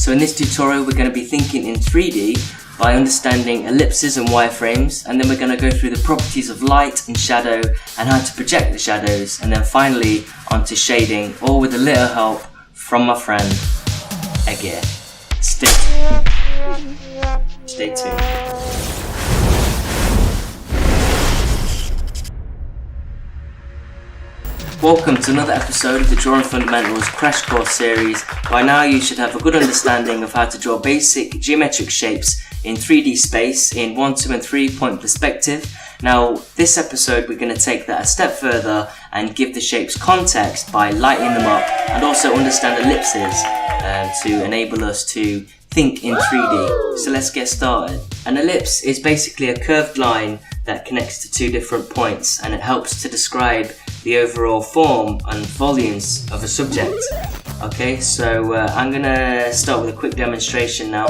So in this tutorial we're going to be thinking in 3D by understanding ellipses and wireframes, and then we're going to go through the properties of light and shadow and how to project the shadows, and then finally onto shading, all with a little help from my friend Eggy. Stay tuned. Welcome to another episode of the Drawing Fundamentals Crash Course series. By now you should have a good understanding of how to draw basic geometric shapes in 3D space in 1, 2 and 3 point perspective. Now this episode we're going to take that a step further and give the shapes context by lighting them up, and also understand ellipses to enable us to think in 3D. So let's get started. An ellipse is basically a curved line that connects to two different points, and it helps to describe the overall form and volumes of a subject. Okay, so I'm gonna start with a quick demonstration now.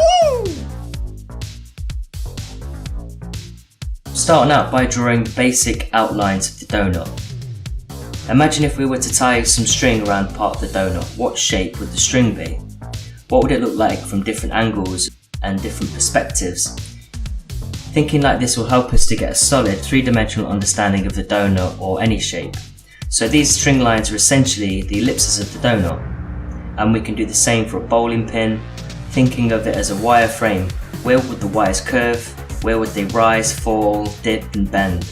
Starting out by drawing the basic outlines of the donut. Imagine if we were to tie some string around part of the donut, what shape would the string be? What would it look like from different angles and different perspectives? Thinking like this will help us to get a solid three-dimensional understanding of the donut or any shape. So these string lines are essentially the ellipses of the donut, and we can do the same for a bowling pin, thinking of it as a wireframe. Where would the wires curve? Where would they rise, fall, dip and bend?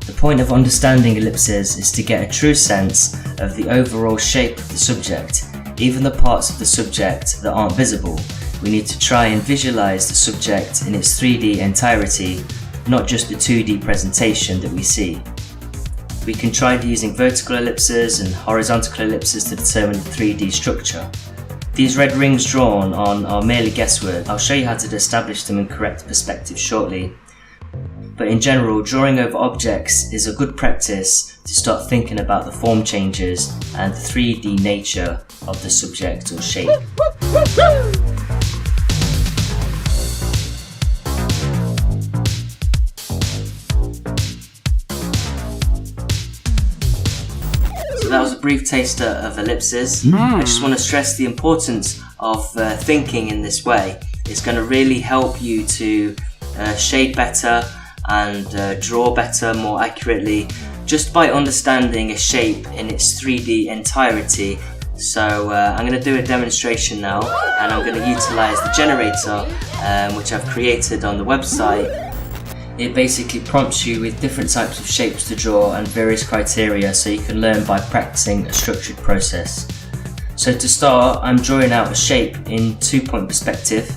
The point of understanding ellipses is to get a true sense of the overall shape of the subject. Even the parts of the subject that aren't visible, we need to try and visualize the subject in its 3D entirety, not just the 2D presentation that we see. We can try using vertical ellipses and horizontal ellipses to determine the 3D structure. These red rings drawn on are merely guesswork. I'll show you how to establish them in correct perspective shortly. But in general, drawing over objects is a good practice to start thinking about the form changes and the 3D nature of the subject or shape. So that was a brief taster of ellipses. I just want to stress the importance of thinking in this way. It's going to really help you to shade better and draw better, more accurately, just by understanding a shape in its 3D entirety. So I'm going to do a demonstration now, and I'm going to utilize the generator which I've created on the website. It basically prompts you with different types of shapes to draw and various criteria, so you can learn by practicing a structured process. So to start, I'm drawing out a shape in 2-point perspective.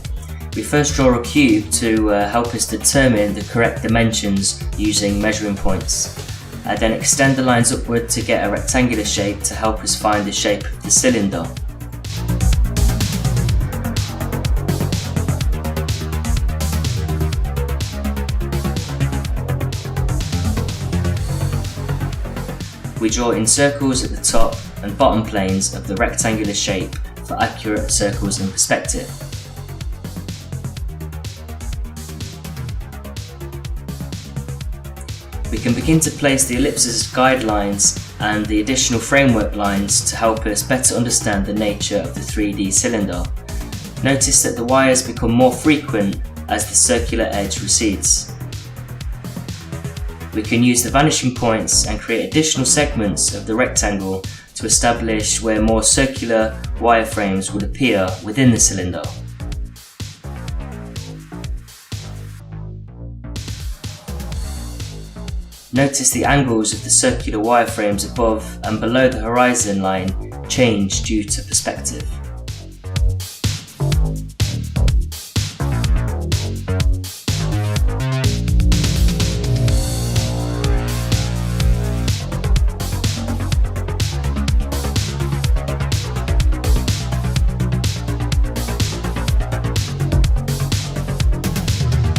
We first draw a cube to help us determine the correct dimensions using measuring points. I then extend the lines upward to get a rectangular shape to help us find the shape of the cylinder. We draw in circles at the top and bottom planes of the rectangular shape for accurate circles in perspective. We can begin to place the ellipses as guidelines and the additional framework lines to help us better understand the nature of the 3D cylinder. Notice that the wires become more frequent as the circular edge recedes. We can use the vanishing points and create additional segments of the rectangle to establish where more circular wireframes would appear within the cylinder. Notice the angles of the circular wireframes above and below the horizon line change due to perspective.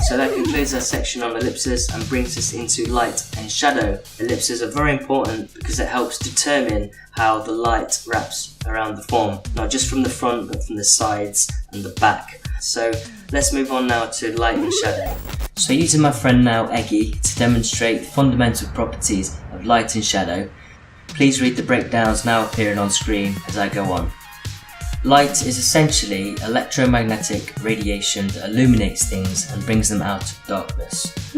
So that concludes our section on ellipses and brings us into light and shadow. Ellipses are very important because it helps determine how the light wraps around the form, not just from the front but from the sides and the back. So let's move on now to light and shadow. So using my friend now Eggy to demonstrate the fundamental properties of light and shadow, please read the breakdowns now appearing on screen as I go on. Light is essentially electromagnetic radiation that illuminates things and brings them out of darkness.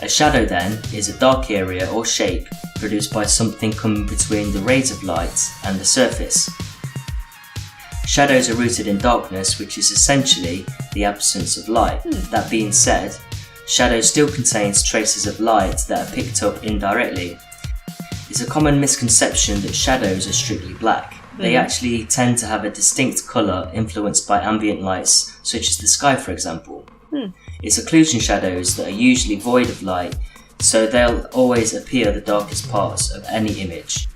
A shadow then is a dark area or shape produced by something coming between the rays of light and the surface. Shadows are rooted in darkness, which is essentially the absence of light. That being said, shadow still contains traces of light that are picked up indirectly. It's a common misconception that shadows are strictly black. They actually tend to have a distinct colour influenced by ambient lights, such as the sky for example. It's occlusion shadows that are usually void of light, so they'll always appear the darkest parts of any image.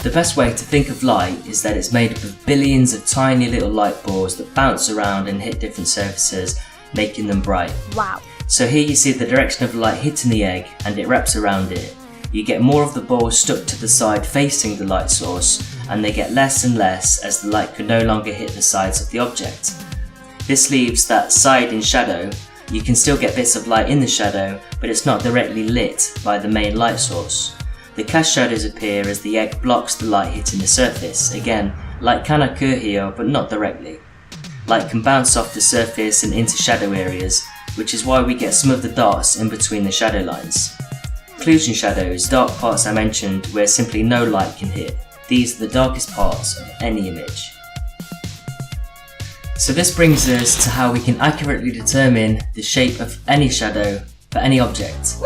The best way to think of light is that it's made up of billions of tiny little light balls that bounce around and hit different surfaces, making them bright. Wow. So here you see the direction of light hitting the egg and it wraps around it. You get more of the balls stuck to the side facing the light source, and they get less and less as the light can no longer hit the sides of the object. This leaves that side in shadow. You can still get bits of light in the shadow, but it's not directly lit by the main light source. The cast shadows appear as the egg blocks the light hitting the surface. Again, light can occur here, but not directly. Light can bounce off the surface and into shadow areas, which is why we get some of the dots in between the shadow lines. Occlusion shadows, dark parts I mentioned where simply no light can hit. These are the darkest parts of any image. So this brings us to how we can accurately determine the shape of any shadow for any object.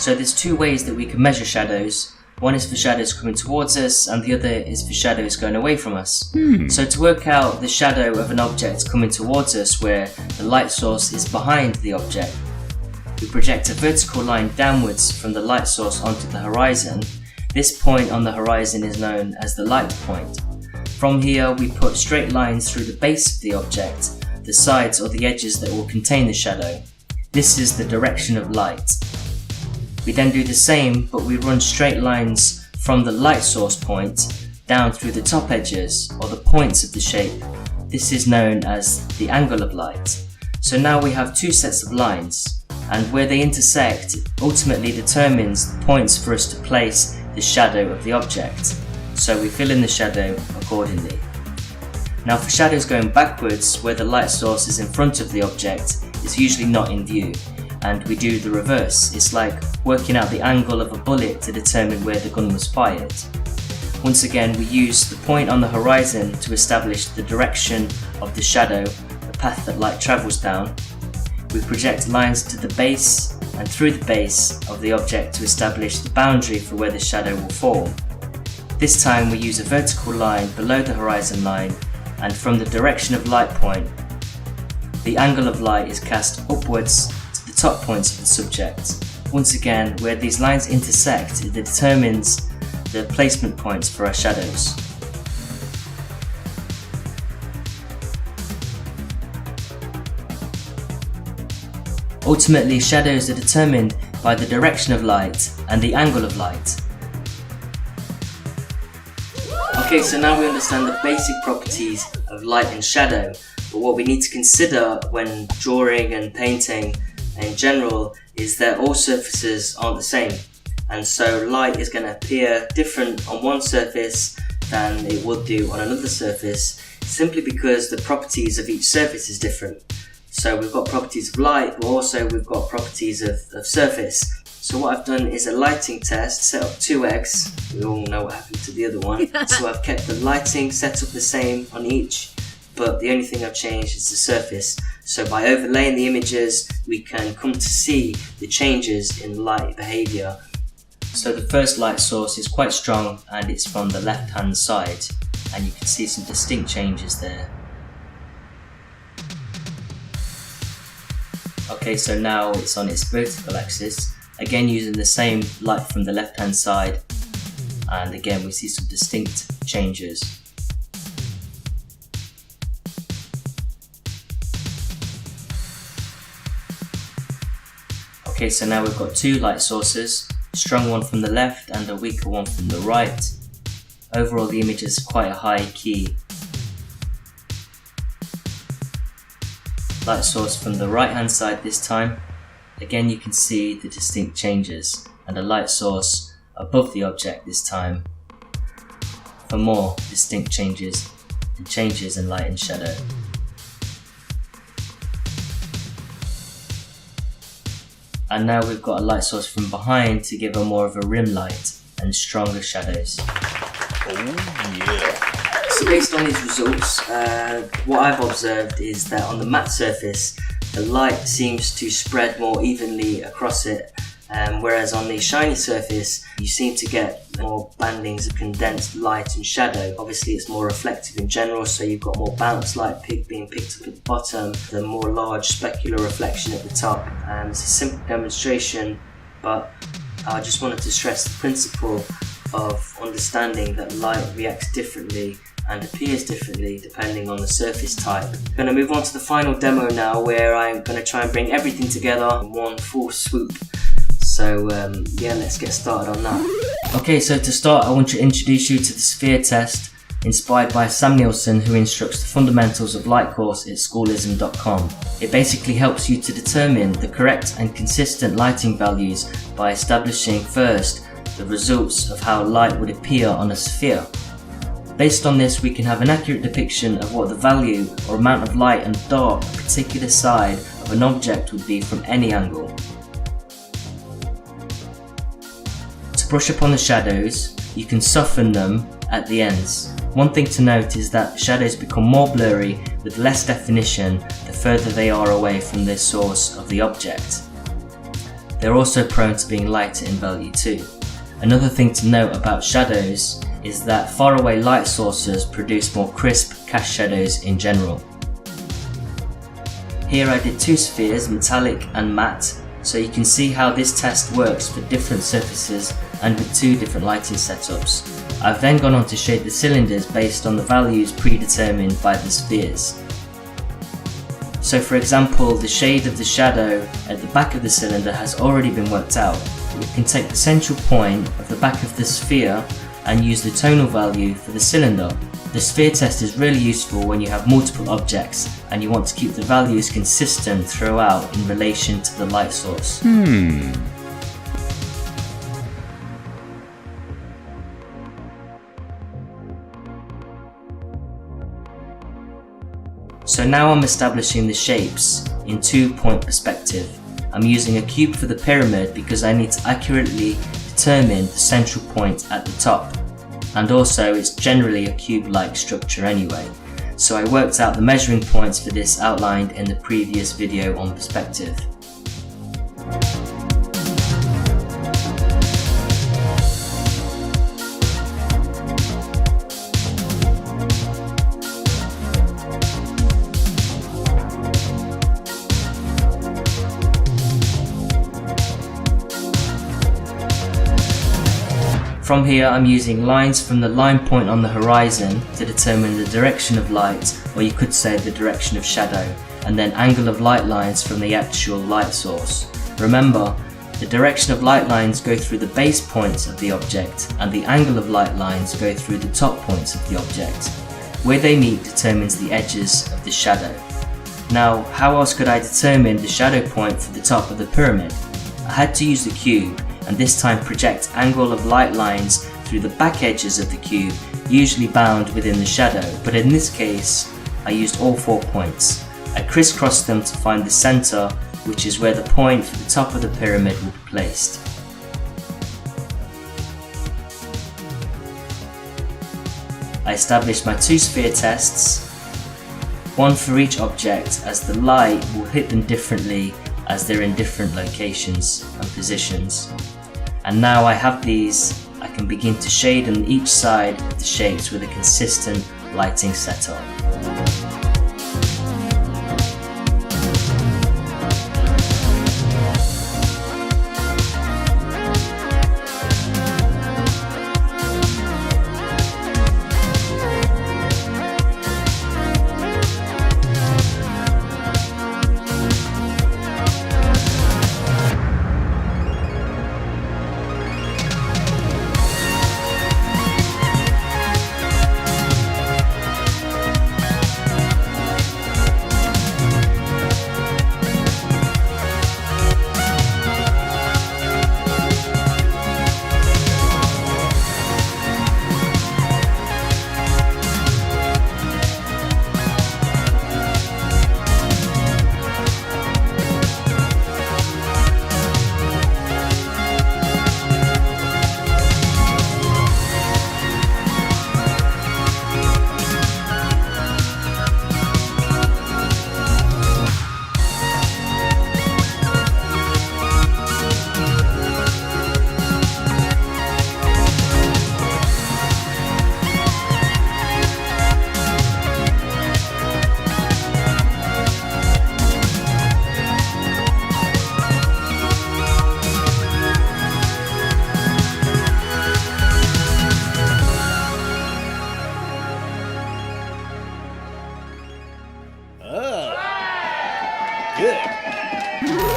So there's two ways that we can measure shadows. One is for shadows coming towards us and the other is for shadows going away from us. So to work out the shadow of an object coming towards us where the light source is behind the object, we project a vertical line downwards from the light source onto the horizon. This point on the horizon is known as the light point. From here we put straight lines through the base of the object, the sides or the edges that will contain the shadow. This is the direction of light. We then do the same, but we run straight lines from the light source point down through the top edges or the points of the shape. This is known as the angle of light. So now we have two sets of lines, and where they intersect ultimately determines the points for us to place the shadow of the object. So we fill in the shadow accordingly. Now for shadows going backwards, where the light source is in front of the object, it's usually not in view, and we do the reverse. It's like working out the angle of a bullet to determine where the gun was fired. Once again, we use the point on the horizon to establish the direction of the shadow, the path that light travels down. We project lines to the base and through the base of the object to establish the boundary for where the shadow will fall. This time we use a vertical line below the horizon line, and from the direction of light point, the angle of light is cast upwards to the top points of the subject. Once again, where these lines intersect, it determines the placement points for our shadows. Ultimately, shadows are determined by the direction of light and the angle of light. Okay, so now we understand the basic properties of light and shadow, but what we need to consider when drawing and painting in general is that all surfaces aren't the same, and so light is going to appear different on one surface than it would do on another surface, simply because the properties of each surface is different. So we've got properties of light, but also we've got properties of surface. So what I've done is a lighting test, set up 2 eggs. We all know what happened to the other one. So I've kept the lighting set up the same on each, but the only thing I've changed is the surface. So by overlaying the images, we can come to see the changes in light behaviour. So the first light source is quite strong and it's from the left hand side, and you can see some distinct changes there. Okay, so now it's on its vertical axis, again using the same light from the left hand side, and again we see some distinct changes. Okay, so now we've got 2 light sources, a strong one from the left and a weaker one from the right. Overall the image is quite a high key. Light source from the right hand side this time. Again you can see the distinct changes, and a light source above the object this time for more distinct changes and changes in light and shadow. And now we've got a light source from behind to give a more of a rim light and stronger shadows. Oh yeah. So based on these results, what I've observed is that on the matte surface, the light seems to spread more evenly across it, whereas on the shiny surface, you seem to get more bandings of condensed light and shadow. Obviously it's more reflective in general, so you've got more bounce light being picked up at the bottom, the more large specular reflection at the top. It's a simple demonstration, but I just wanted to stress the principle of understanding that light reacts differently and appears differently depending on the surface type. I'm going to move on to the final demo now, where I'm going to try and bring everything together in one full swoop. So yeah, let's get started on that. Okay, so to start I want to introduce you to the sphere test, inspired by Sam Nielsen, who instructs the fundamentals of light course at schoolism.com. It basically helps you to determine the correct and consistent lighting values by establishing first the results of how light would appear on a sphere. Based on this, we can have an accurate depiction of what the value or amount of light and dark a particular side of an object would be from any angle. To brush upon the shadows, you can soften them at the ends. One thing to note is that shadows become more blurry with less definition the further they are away from the source of the object. They're also prone to being lighter in value too. Another thing to note about shadows is that faraway light sources produce more crisp cast shadows in general. Here I did 2 spheres, metallic and matte, so you can see how this test works for different surfaces and with 2 different lighting setups. I've then gone on to shade the cylinders based on the values predetermined by the spheres. So for example, the shade of the shadow at the back of the cylinder has already been worked out. We can take the central point of the back of the sphere and use the tonal value for the cylinder. The sphere test is really useful when you have multiple objects and you want to keep the values consistent throughout in relation to the light source. So now I'm establishing the shapes in 2-point perspective. I'm using a cube for the pyramid because I need to accurately determine the central point at the top, and also it's generally a cube-like structure anyway. So I worked out the measuring points for this outlined in the previous video on perspective. From here I'm using lines from the line point on the horizon to determine the direction of light, or you could say the direction of shadow, and then angle of light lines from the actual light source. Remember, the direction of light lines go through the base points of the object, and the angle of light lines go through the top points of the object. Where they meet determines the edges of the shadow. Now, how else could I determine the shadow point for the top of the pyramid? I had to use the cube, and this time project angle of light lines through the back edges of the cube, usually bound within the shadow, but in this case I used all 4 points. I crisscrossed them to find the center, which is where the point for the top of the pyramid will be placed. I established my 2 sphere tests, one for each object, as the light will hit them differently as they're in different locations and positions. And now I have these, I can begin to shade on each side of the shapes with a consistent lighting setup.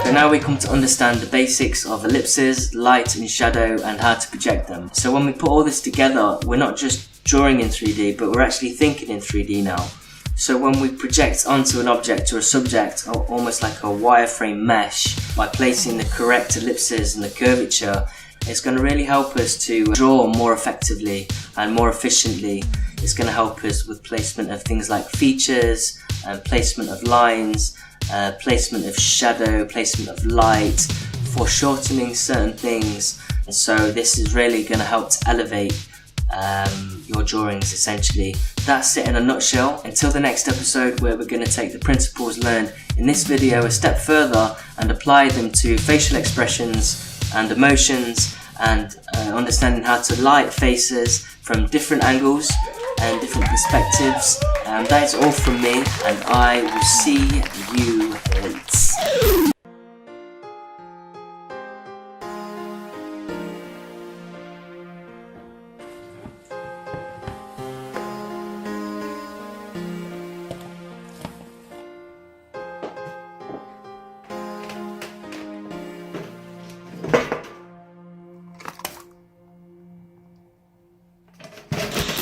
So now we come to understand the basics of ellipses, light and shadow, and how to project them. So when we put all this together, we're not just drawing in 3D, but we're actually thinking in 3D now. So when we project onto an object or a subject, almost like a wireframe mesh, by placing the correct ellipses and the curvature, it's going to really help us to draw more effectively and more efficiently. It's going to help us with placement of things like features, and placement of lines, placement of shadow, placement of light, foreshortening certain things. And so this is really going to help to elevate your drawings essentially. That's it in a nutshell. Until the next episode, where we're going to take the principles learned in this video a step further and apply them to facial expressions and emotions, and understanding how to light faces from different angles and different perspectives. That is all from me, and I will see you later.